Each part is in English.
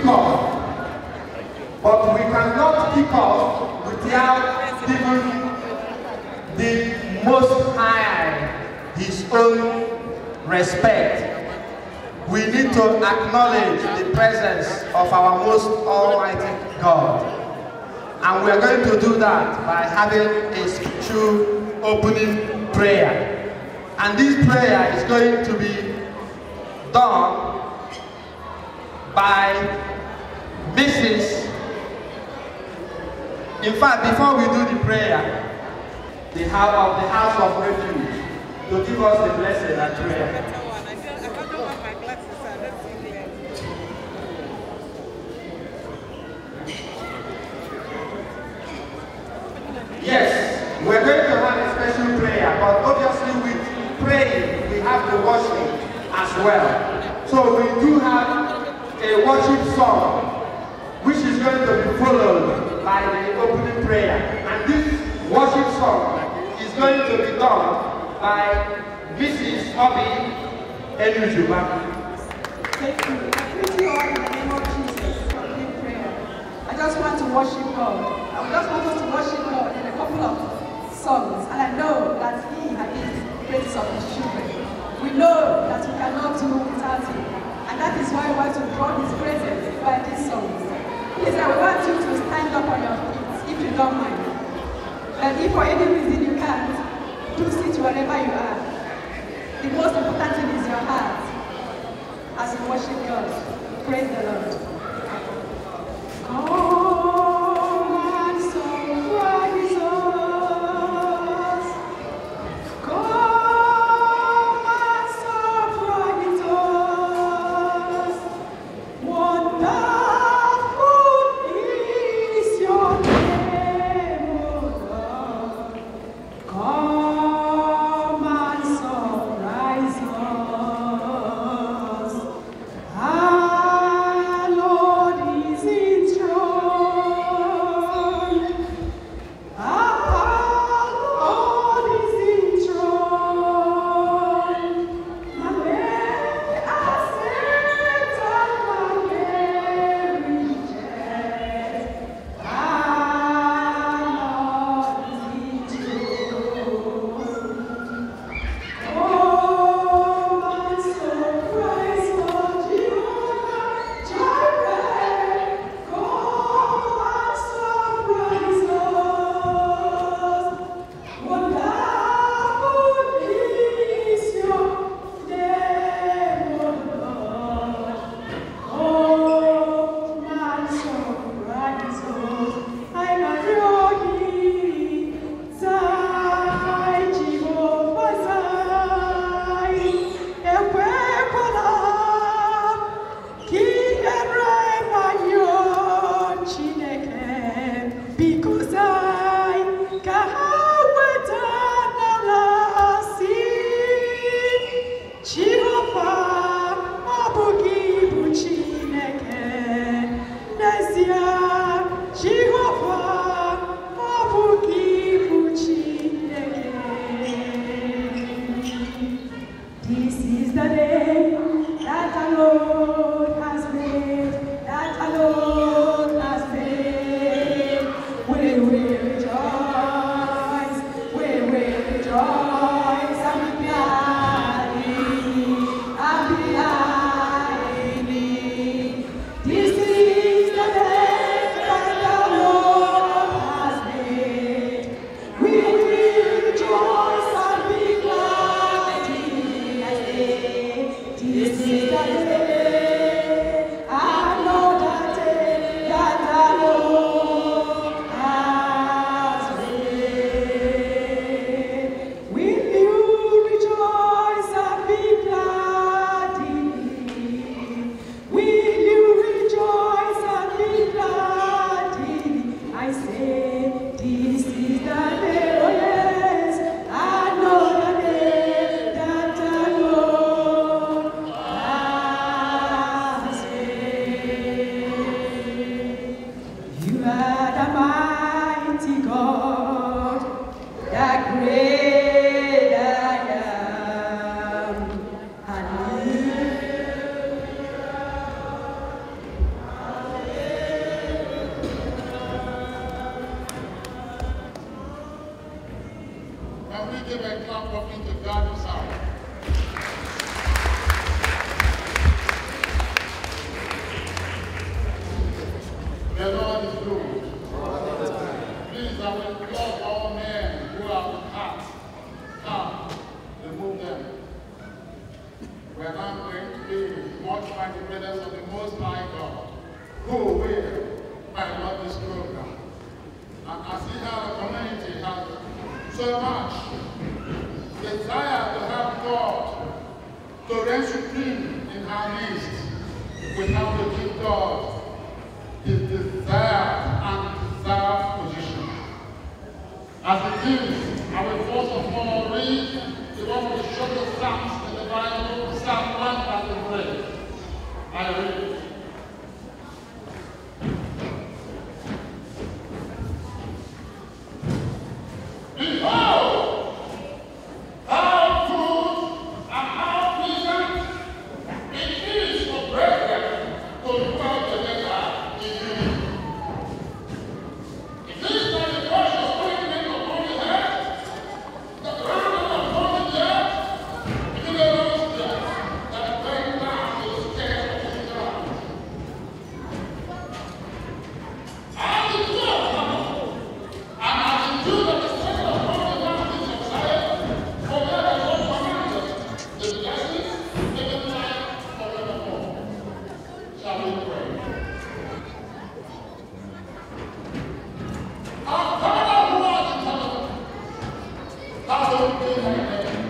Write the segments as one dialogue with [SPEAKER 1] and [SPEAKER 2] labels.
[SPEAKER 1] off. But we cannot kick off without giving the Most High His own respect. We need to acknowledge the presence of our most almighty God. And we are going to do that by having a spiritual opening prayer. And this prayer is going to be done by Mrs. In fact, before we do the prayer, the house of refuge to give us the blessing and prayer. Yes, we're going to have a special prayer, but obviously with praying, we have the worship as well. So we do have a worship song, which is going to be followed by the opening prayer. And this worship song is going to be done by Mrs. Obi Enujuba.
[SPEAKER 2] Thank you. I greet you all in the name of Jesus for the prayer. I just want to worship God. I just want us to worship God in a couple of songs. And I know that He has the praises of His children. We know that we cannot do without Him. And that is why we want to draw His presence by these songs. Please, I want you to stand up on your feet, if you don't mind. And if for any reason you can't, do sit wherever you are. The most important thing is your heart as you worship God. Praise the Lord.
[SPEAKER 3] This is the day. everyone working to guard us out. The Lord is good. Please, I will implore all men who are with heart. Come, remove them. We are not going to be much by the presence of the Most High God, who will pilot this program. And as Ihiala community has so much desire to have God to reign supreme in our midst, we have to give God his desired and deserved position. As it is, I will first of all read the one of the shortest Psalms in the Bible, Psalm 133. I read it. Behold, how good and how pleasant it is for brethren to dwell together in unity. It is not the precious ointment upon the head, the crown upon the earth, even the rose that bring down to the scales of his garment. As it was, and as it do of the Son of God, the mountains of Zion, for there the Lord commanded the blessings, even life forevermore. Shall we pray? Our Father who art in heaven, hallowed be thy name.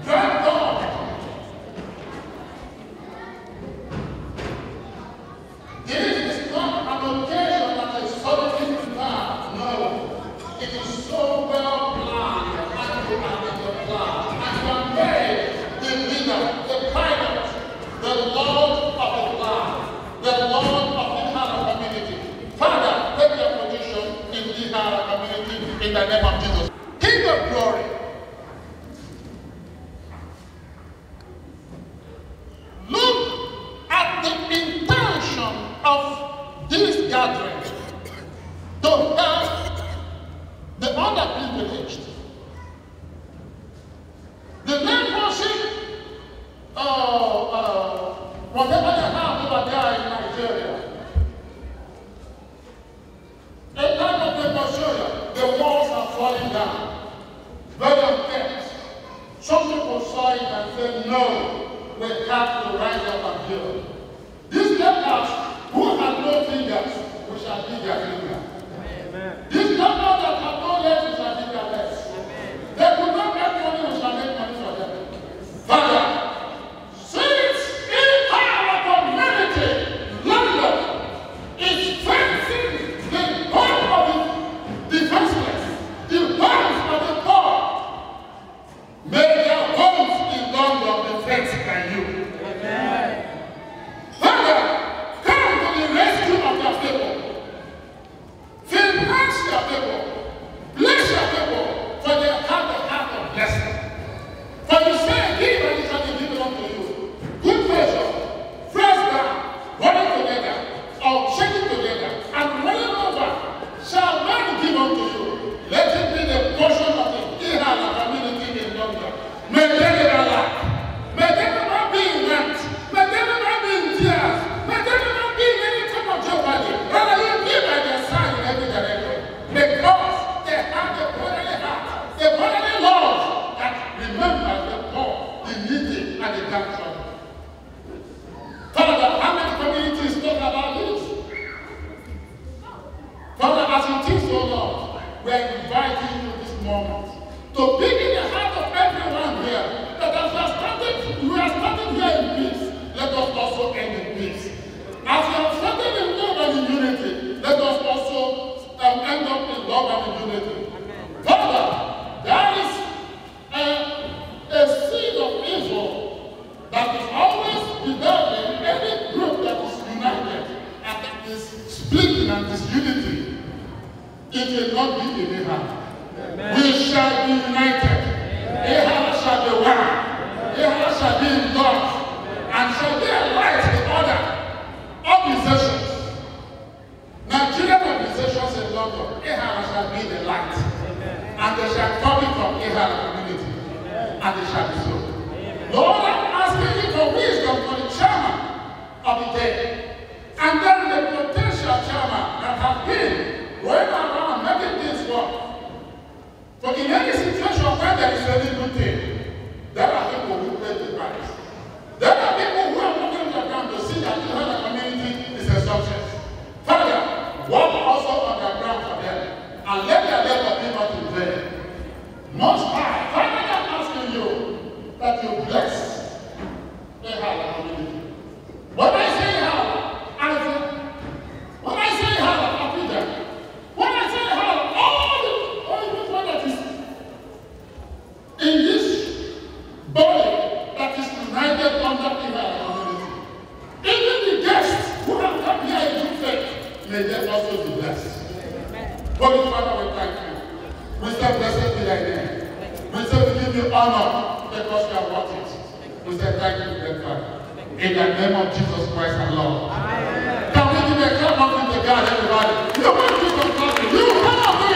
[SPEAKER 3] Thank God. This is not an occasion that is suddenly prepared. No. It is so well planned and you are in the plan. And you are made the leader, the pilot, the Lord of the plan, the Lord of the Ihiala community. Father, take your position in the Ihiala community in the name of Jesus. King of glory. Look at the intention of this gathering to help the underprivileged. The leprosy, whatever they have over there in Nigeria, a time of leprosy, the walls are falling down, very unkept. Some people saw it and said, no, we have to rise up and heal. These lepers who have no fingers, we shall be their fingers. These lepers that have no legs, we shall be their legs. They could not make money, we shall make money for them. Father, since in our community, London is facing the home of the defenseless, the homes of the poor, may their homes in London be fenced by you. Father, come to the rescue of your people. Finance your people. Bless your people, for they have the heart of blessing. For you say, give and it shall be given unto you. Good measure, pressed down, running together, or shaking together, and running over, shall men give unto you. Let it be the portion of the Ihiala community in London. May they never lack. May they never be in rent. May they never be in tears. May they never be in any type of jeopardy. Rather, you be by their side in every direction. Because they have the brotherly heart, the brotherly love that remembers the poor, the needy, and the downtrodden. Father, how many communities talk about this? Father, as it is, O Lord, we are inviting you this moment to be in the heart of everyone here, that as we are starting here in peace, let us also end in peace. As we have started in love and in unity, let us also end up in love and in unity. Father, there is a seed of evil that is always developing any group that is united and that is splitting and disunity. It will not be in Ihiala. We shall be united. Ihiala shall be one. Ihiala shall be in love and shall be a light to other organizations. Nigerian organizations in London, Ihiala shall be the light. And they shall come We say thank you, dear Father. In the name of Jesus Christ and Lord. Can we give a clap of to God, everybody? You want Jesus talking. You cannot be.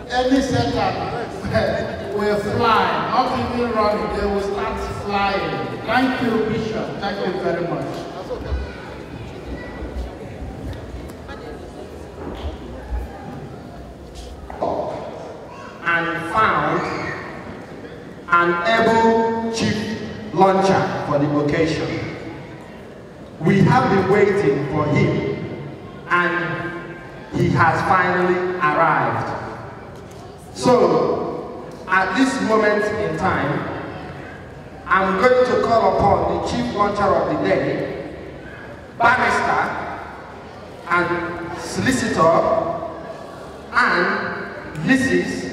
[SPEAKER 3] Any second will fly, not even running, they will start flying. Thank you, Bishop. Thank you very much.
[SPEAKER 1] And found an able chief launcher for the occasion. We have been waiting for him, and he has finally arrived. So, at this moment in time, I'm going to call upon the chief launcher of the day, barrister and solicitor, and Mrs.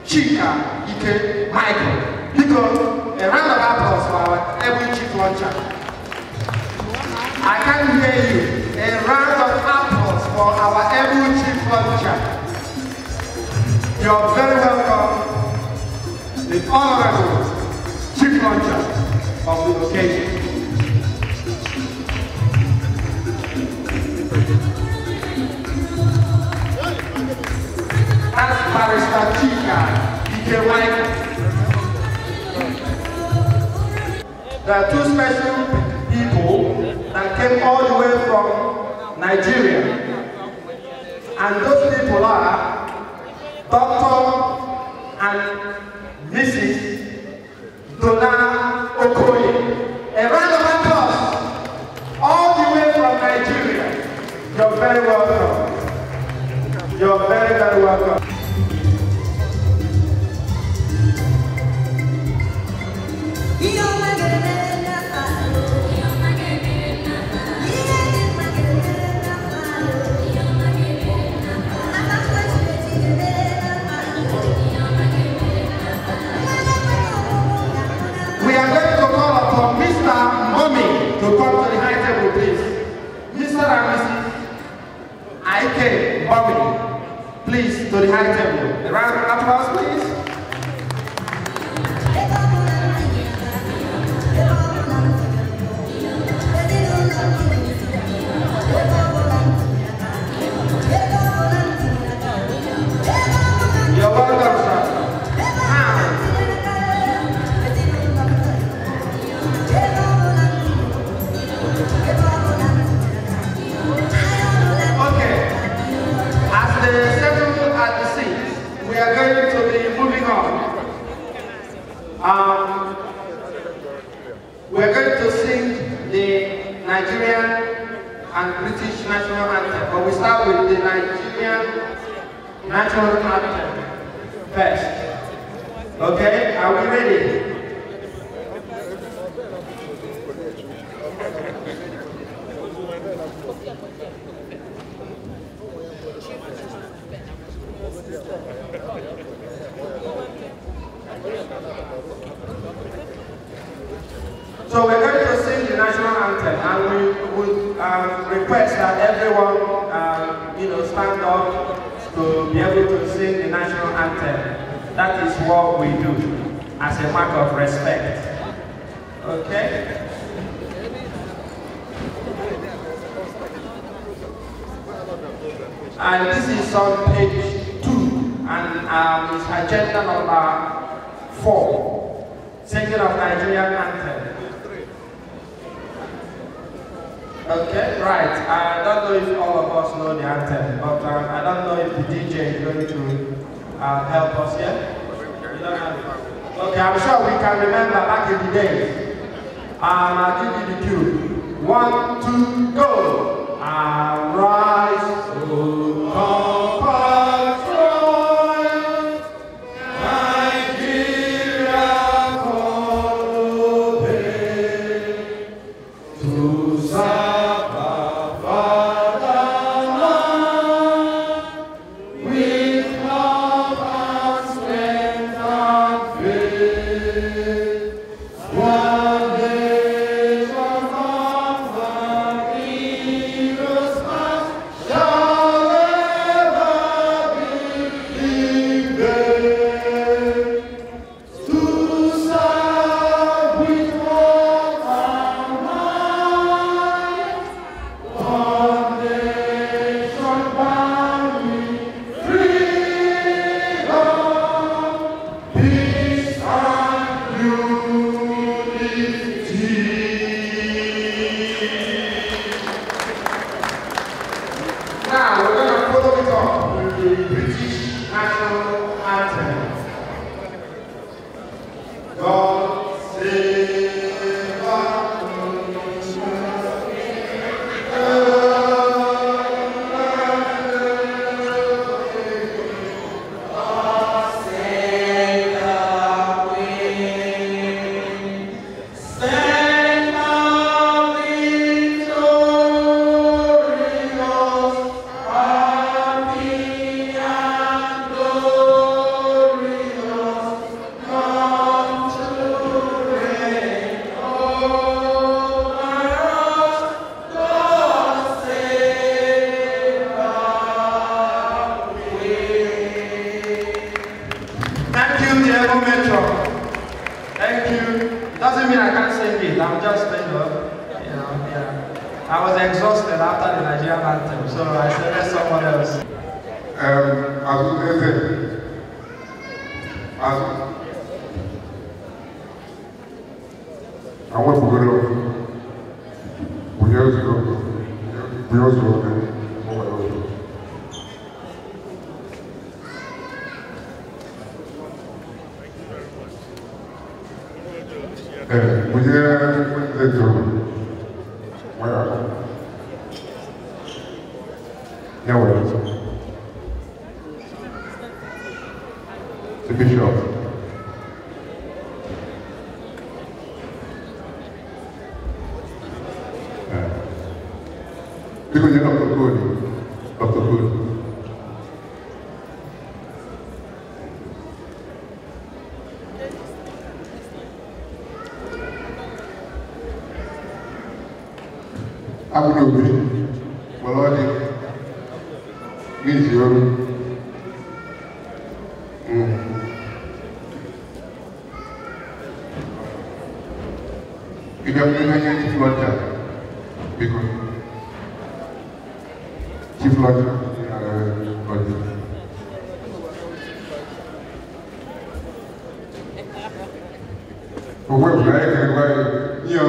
[SPEAKER 1] Chika Ike Michael. Because a round of applause for our able chief launcher. I can't hear you. A round of applause for our able chief launcher. You're very welcome, the honorable chief launcher of the occasion. That's Barrister Chika Ike Michael. There are two special people that came all the way from Nigeria. And those people are Dr. and Mrs. Donna Okoye. A round of applause all the way from Nigeria. You're very welcome. You're very, very welcome. We are going to call upon Mr. Mommy to come to the high table, please. Mr. and Mrs. Ike Mommy, please, to the high table. A round of applause, please. You're welcome, sir. We are going to be moving on. We are going to sing the Nigerian and British national anthem, but we start with the Nigerian national anthem first. Okay, are we ready? So we're going to sing the national anthem, and we would request that everyone, stand up to be able to sing the national anthem. That is what we do as a mark of respect. Okay? And this is on page 2, and it's agenda number 4, singing of Nigerian anthem. Okay, right. I don't know if all of us know the anthem, but I don't know if the DJ is going to help us here. Okay, I'm sure we can remember back in the days. I'll give you the cue. 1, 2, go. Arise, O compact Troy, Nigeria call obey, to serve our fatherland with love and strength and faith. One day shall come the heroes. the British national anthem. God save our I was exhausted after the Nigerian anthem, so I said, let someone else.
[SPEAKER 4] I want to go to we also the bishop. Because you're not good. Dr. Good. I'm going to be. Well, I means you. You don't need to flood that. Because Chief Lodge, but we're very, you know,